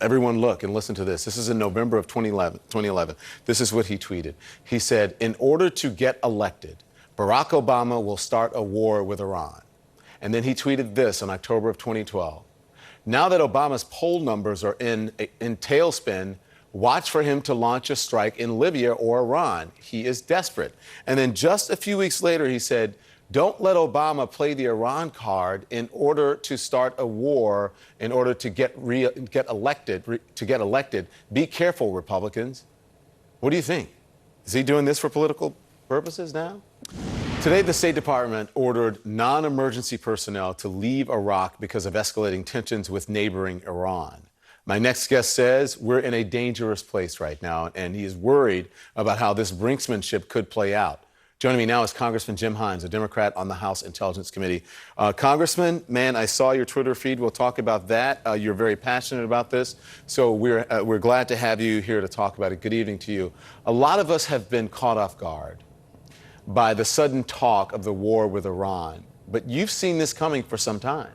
Everyone look and listen to this. This is in November of 2011. This is what he tweeted. He said, in order to get elected, Barack Obama will start a war with Iran. And then he tweeted this in October of 2012. Now that Obama's poll numbers are in tailspin, watch for him to launch a strike in Libya or Iran. He is desperate. And then just a few weeks later, he said, don't let Obama play the Iran card in order to start a war, in order to get elected. Be careful, Republicans. What do you think? Is he doing this for political purposes now? Today, the State Department ordered non-emergency personnel to leave Iraq because of escalating tensions with neighboring Iran. My next guest says we're in a dangerous place right now, and he is worried about how this brinksmanship could play out. Joining me now is Congressman Jim Hines, a Democrat on the House Intelligence Committee. Congressman, man, I saw your Twitter feed. We'll talk about that. You're very passionate about this, so we're glad to have you here to talk about it. Good evening to you. A lot of us have been caught off guard by the sudden talk of the war with Iran, but you've seen this coming for some time.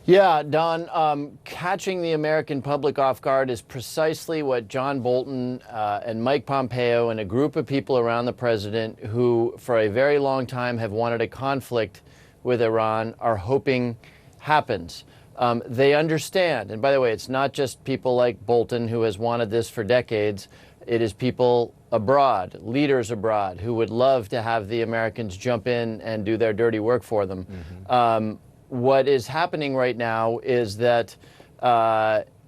Yeah, Don, catching the American public off guard is precisely what John Bolton and Mike Pompeo and a group of people around the president who for a very long time have wanted a conflict with Iran are hoping happens. They understand, and by the way, it's not just people like Bolton who has wanted this for decades. It is people abroad, leaders abroad, who would love to have the Americans jump in and do their dirty work for them. Mm-hmm. What is happening right now is that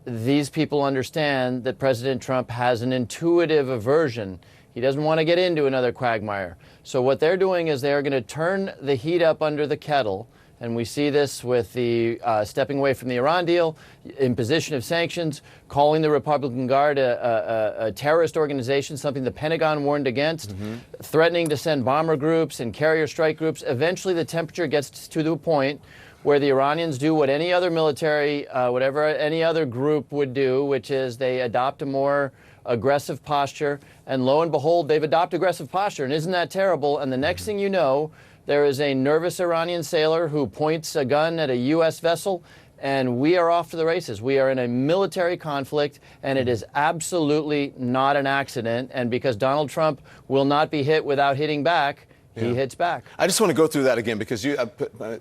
these people understand that President Trump has an intuitive aversion. He doesn't want to get into another quagmire. So what they're doing is they're going to turn the heat up under the kettle. And we see this with the stepping away from the Iran deal, imposition of sanctions, calling the Republican Guard a terrorist organization, something the Pentagon warned against, threatening to send bomber groups and carrier strike groups. Eventually, the temperature gets to the point where the Iranians do what any other military, whatever any other group would do, which is they adopt a more aggressive posture. And lo and behold, they've adopted aggressive posture. And isn't that terrible? And the next thing you know, there is a nervous Iranian sailor who points a gun at a U.S. vessel, and we are off to the races. We are in a military conflict, and it is absolutely not an accident. And because Donald Trump will not be hit without hitting back, he hits back. I just want to go through that again because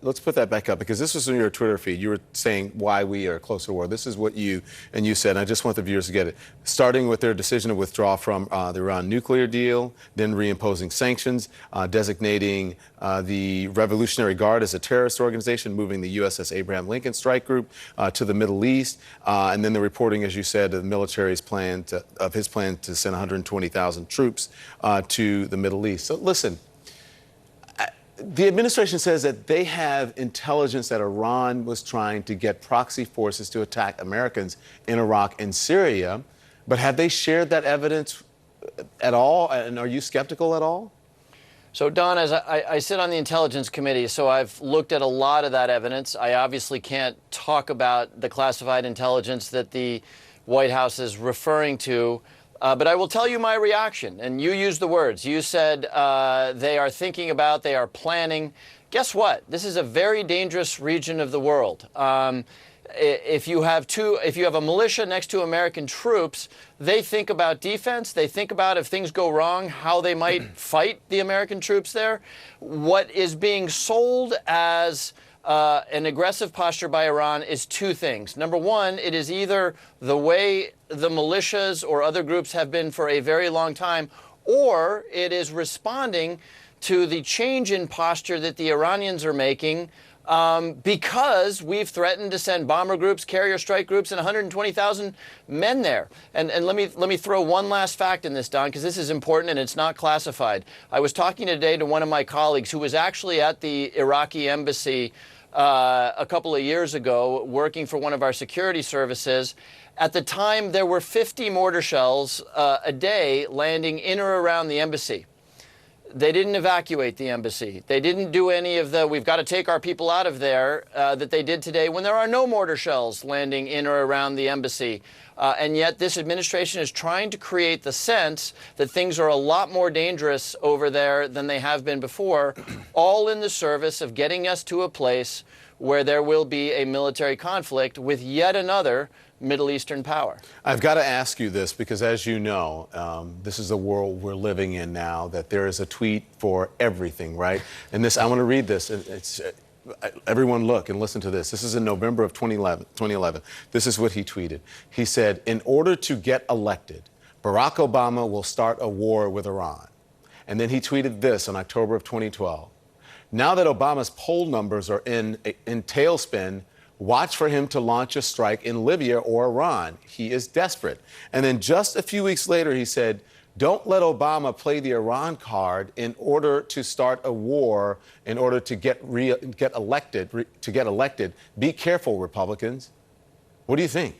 let's put that back up because this was in your Twitter feed. You were saying why we are close to war. This is what you said, and I just want the viewers to get it. Starting with their decision to withdraw from the Iran nuclear deal, then reimposing sanctions, designating the Revolutionary Guard as a terrorist organization, moving the USS Abraham Lincoln Strike Group to the Middle East, and then the reporting, as you said, of the military's plan to send 120,000 troops to the Middle East. So listen. The administration says that they have intelligence that Iran was trying to get proxy forces to attack Americans in Iraq and Syria, but have they shared that evidence at all? And are you skeptical at all? So, Don, as I sit on the Intelligence Committee, so I've looked at a lot of that evidence. I obviously can't talk about the classified intelligence that the White House is referring to. But I will tell you my reaction, and you used the words. You said they are thinking about, they are planning. Guess what? This is a very dangerous region of the world. If you have a militia next to American troops, they think about defense. They think about if things go wrong, how they might fight the American troops there. What is being sold as an aggressive posture by Iran is two things. Number one, it is either the way the militias or other groups have been for a very long time, or it is responding to the change in posture that the Iranians are making because we've threatened to send bomber groups, carrier strike groups, and 120,000 men there. And let me throw one last fact in this, Don, because this is important and it's not classified. I was talking today to one of my colleagues who was actually at the Iraqi embassy a couple of years ago working for one of our security services. At the time, there were 50 mortar shells a day landing in or around the embassy. They didn't evacuate the embassy. They didn't do any of the, we've got to take our people out of there, that they did today when there are no mortar shells landing in or around the embassy. And yet this administration is trying to create the sense that things are a lot more dangerous over there than they have been before, all in the service of getting us to a place where there will be a military conflict with yet another Middle Eastern power. I've got to ask you this because, as you know, this is the world we're living in now, that there is a tweet for everything, right? And this, I want to read this. It's everyone look and listen to this. This is in November of 2011. This is what he tweeted. He said, in order to get elected, Barack Obama will start a war with Iran. And then he tweeted this in October of 2012. Now that Obama's poll numbers are in tailspin, watch for him to launch a strike in Libya or Iran. He is desperate. And then just a few weeks later, he said, don't let Obama play the Iran card in order to start a war, in order to get elected. Be careful, Republicans. What do you think?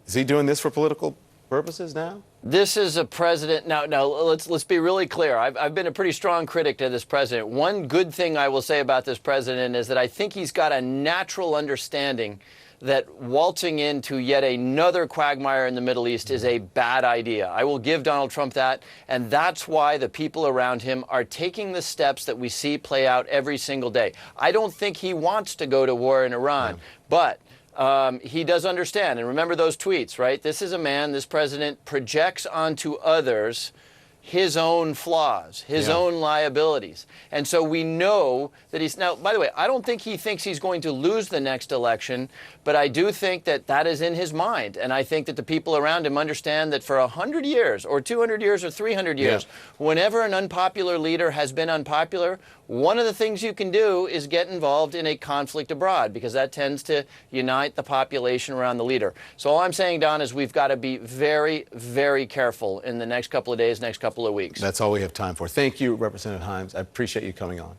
Is he doing this for political purposes now? This is a president. Now, let's be really clear. I've been a pretty strong critic to this president. One good thing I will say about this president is that I think he's got a natural understanding that waltzing into yet another quagmire in the Middle East is a bad idea. I will give Donald Trump that, and that's why the people around him are taking the steps that we see play out every single day. I don't think he wants to go to war in Iran, but he does understand. And remember those tweets, right? This is a man, this president projects onto others his own flaws, his own liabilities. And so we know that he's now, by the way, I don't think he thinks he's going to lose the next election, but I do think that that is in his mind. And I think that the people around him understand that for 100 years or 200 years or 300 years, whenever an unpopular leader has been unpopular, one of the things you can do is get involved in a conflict abroad, because that tends to unite the population around the leader. So all I'm saying, Don, is we've got to be very, very careful in the next couple of days, next couple of weeks. That's all we have time for. Thank you, Representative Himes. I appreciate you coming on.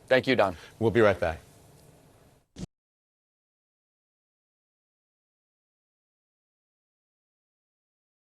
Thank you, Don. We'll be right back.